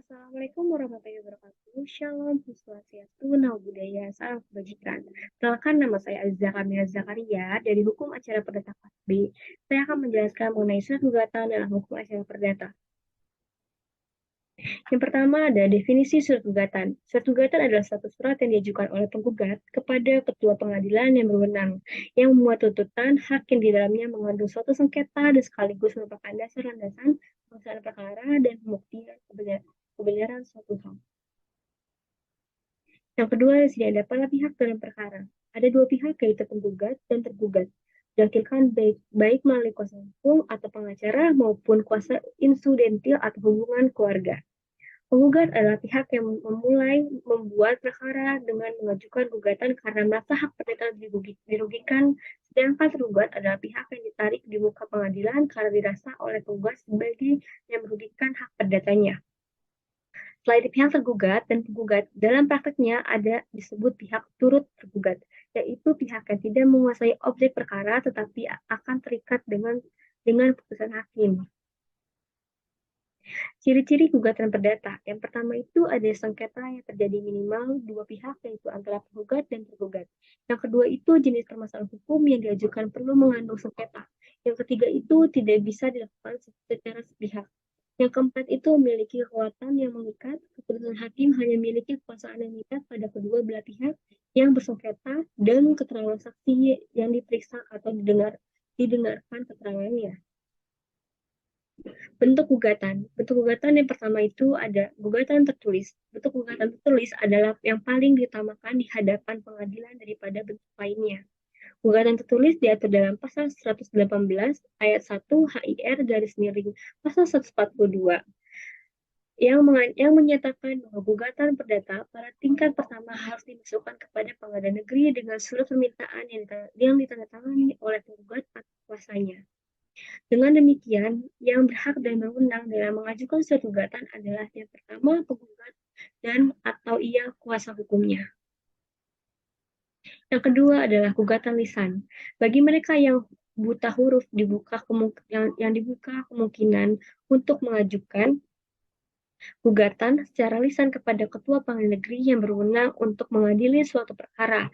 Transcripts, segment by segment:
Assalamualaikum warahmatullahi wabarakatuh. Shalom, Swastiastu, Namo Buddhaya, Salam Kebajikan. Perkenalkan, nama saya Aziza Kamila Zakaria dari Hukum Acara Perdata Kelas B. Saya akan menjelaskan mengenai surat gugatan dalam Hukum Acara Perdata. Yang pertama ada definisi surat gugatan. Surat gugatan adalah satu surat yang diajukan oleh penggugat kepada ketua pengadilan yang berwenang, yang memuat tuntutan hak yang di dalamnya mengandung suatu sengketa dan sekaligus merupakan dasar landasan penyelesaian perkara dan pembuktian kebenaran suatu hal. Yang kedua, di sini ada para pihak dalam perkara. Ada dua pihak, yaitu penggugat dan tergugat. Diwakilkan baik melalui kuasa hukum atau pengacara maupun kuasa insidentil atau hubungan keluarga. Penggugat adalah pihak yang memulai membuat perkara dengan mengajukan gugatan karena merasa hak perdata dirugikan, sedangkan tergugat adalah pihak yang ditarik di muka pengadilan karena dirasa oleh penggugat sebagai yang merugikan hak perdatanya. Selain pihak tergugat dan penggugat, dalam prakteknya ada disebut pihak turut tergugat, yaitu pihak yang tidak menguasai objek perkara tetapi akan terikat dengan putusan hakim. Ciri-ciri gugatan perdata. Yang pertama itu ada sengketa yang terjadi minimal dua pihak, yaitu antara penggugat dan tergugat. Yang kedua itu jenis permasalahan hukum yang diajukan perlu mengandung sengketa. Yang ketiga itu tidak bisa dilakukan secara sepihak. Yang keempat itu memiliki kekuatan yang mengikat. Keputusan hakim hanya memiliki kekuasaan yang mengikat pada kedua belah pihak yang bersengketa dan keterangan saksi yang diperiksa atau didengarkan keterangannya. Bentuk gugatan. Bentuk gugatan yang pertama itu ada gugatan tertulis. Bentuk gugatan tertulis adalah yang paling diutamakan di hadapan pengadilan daripada bentuk lainnya. Gugatan tertulis diatur dalam pasal 118 ayat 1 HIR garis miring pasal 142 yang menyatakan bahwa gugatan perdata pada tingkat pertama harus dimasukkan kepada pengadilan negeri dengan surat permintaan yang ditandatangani oleh penggugat atau kuasanya. Dengan demikian, yang berhak dan berwenang dalam mengajukan suatu gugatan adalah yang pertama penggugat dan atau ia kuasa hukumnya. Yang kedua adalah gugatan lisan. Bagi mereka yang buta huruf yang dibuka kemungkinan untuk mengajukan gugatan secara lisan kepada ketua pengadilan negeri yang berwenang untuk mengadili suatu perkara.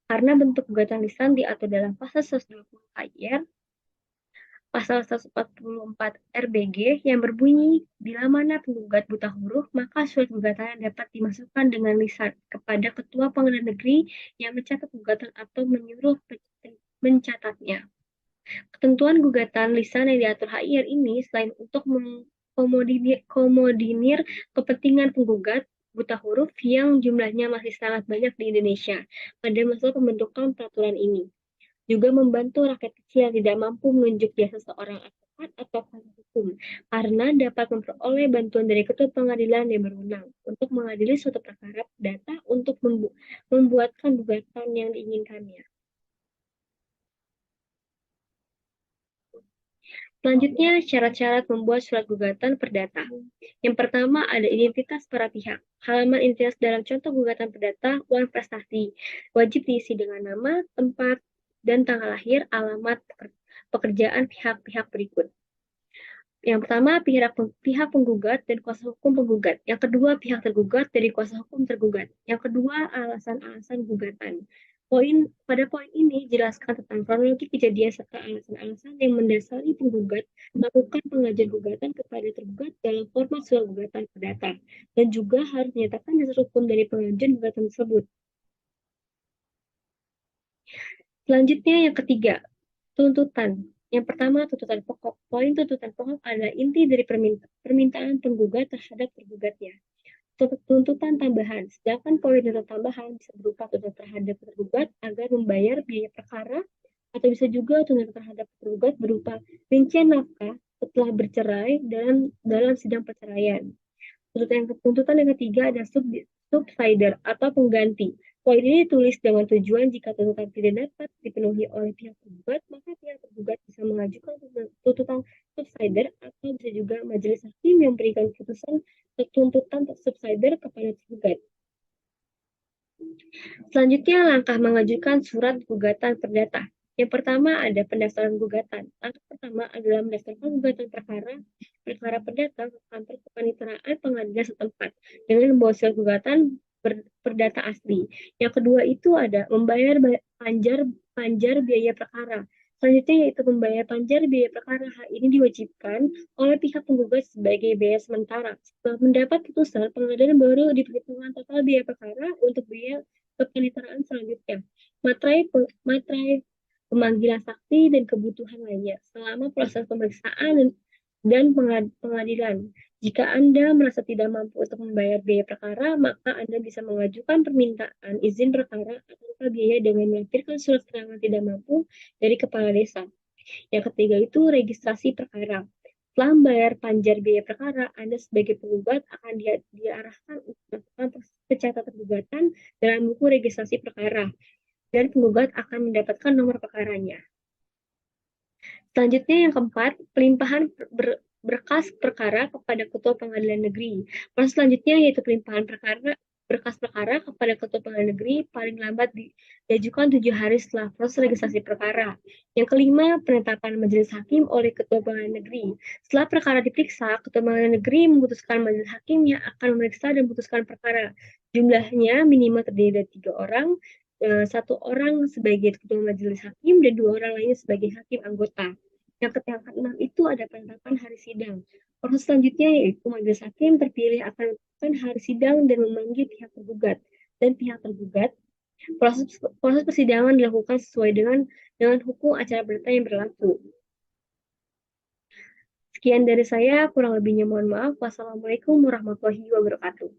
Karena bentuk gugatan lisan diatur dalam pasal 120 KIR, pasal 144 RBG yang berbunyi, bila mana penggugat buta huruf, maka surat gugatan dapat dimasukkan dengan lisan kepada ketua pengadilan negeri yang mencatat gugatan atau menyuruh mencatatnya. Ketentuan gugatan lisan yang diatur HIR ini selain untuk mengkomodir kepentingan penggugat buta huruf yang jumlahnya masih sangat banyak di Indonesia pada masa pembentukan peraturan ini, juga membantu rakyat kecil yang tidak mampu menunjuk jasa seorang advokat atau kuasa hukum, karena dapat memperoleh bantuan dari ketua pengadilan yang berwenang untuk mengadili suatu perkara data untuk membuatkan gugatan yang diinginkannya. Selanjutnya, syarat-syarat membuat surat gugatan perdata. Yang pertama ada identitas para pihak. Halaman identitas dalam contoh gugatan perdata, uang prestasi. Wajib diisi dengan nama, tempat, dan tanggal lahir, alamat, pekerjaan pihak-pihak berikut. Yang pertama, pihak penggugat dan kuasa hukum penggugat. Yang kedua, pihak tergugat dari kuasa hukum tergugat. Yang kedua, alasan-alasan gugatan. Pada poin ini, jelaskan tentang kronologi kejadian serta alasan-alasan yang mendasari penggugat melakukan pengajuan gugatan kepada tergugat dalam format surat gugatan perdata, dan juga harus menyatakan dasar hukum dari pengajuan gugatan tersebut. Selanjutnya, yang ketiga, tuntutan. Yang pertama, tuntutan pokok. Poin tuntutan pokok adalah inti dari permintaan penggugat terhadap tergugatnya. Tuntutan tambahan, sedangkan poin tuntutan tambahan bisa berupa tuntutan terhadap tergugat agar membayar biaya perkara, atau bisa juga tuntutan terhadap tergugat berupa rincian nafkah setelah bercerai dalam sidang perceraian. Tuntutan yang ketiga ada subsider atau pengganti. Poin ini ditulis dengan tujuan jika tuntutan tidak dapat dipenuhi oleh pihak tergugat, maka pihak tergugat bisa mengajukan tuntutan subsider atau bisa juga majelis hakim yang memberikan putusan tuntutan subsider kepada tergugat. Selanjutnya, langkah mengajukan surat gugatan perdata. Yang pertama ada pendaftaran gugatan. Langkah pertama adalah mendaftarkan gugatan perkara perdata ke kantor kepaniteraan pengadilan setempat dengan membawa hasil gugatan perdata asli. Yang kedua itu ada membayar panjar biaya perkara. Selanjutnya yaitu membayar panjar biaya perkara. Hal ini diwajibkan oleh pihak penggugat sebagai biaya sementara. Setelah mendapat putusan, pengadilan baru diperhitungkan total biaya perkara untuk biaya kepaniteraan selanjutnya. Materai pemanggilan saksi dan kebutuhan lainnya selama proses pemeriksaan dan pengadilan. Jika Anda merasa tidak mampu untuk membayar biaya perkara, maka Anda bisa mengajukan permintaan izin perkara atau biaya dengan melampirkan surat keterangan tidak mampu dari kepala desa. Yang ketiga itu registrasi perkara. Setelah membayar panjar biaya perkara, Anda sebagai penggugat akan diarahkan untuk melakukan pencatatan gugatan dalam buku registrasi perkara dan penggugat akan mendapatkan nomor perkaranya. Selanjutnya yang keempat, pelimpahan berkas perkara kepada Ketua Pengadilan Negeri. Proses selanjutnya yaitu pelimpahan berkas perkara kepada Ketua Pengadilan Negeri paling lambat diajukan 7 hari setelah proses registrasi perkara. Yang kelima, penetapan majelis hakim oleh Ketua Pengadilan Negeri. Setelah perkara diperiksa, Ketua Pengadilan Negeri memutuskan majelis hakim yang akan memeriksa dan memutuskan perkara. Jumlahnya minimal terdiri dari 3 orang, 1 orang sebagai ketua majelis hakim dan 2 orang lainnya sebagai hakim anggota. Yang keenam itu ada penetapan hari sidang. Proses selanjutnya yaitu majelis hakim terpilih akan menentukan hari sidang dan memanggil pihak tergugat dan pihak tergugat. Proses persidangan dilakukan sesuai dengan hukum acara perdata yang berlaku. Sekian dari saya, kurang lebihnya mohon maaf. Wassalamualaikum warahmatullahi wabarakatuh.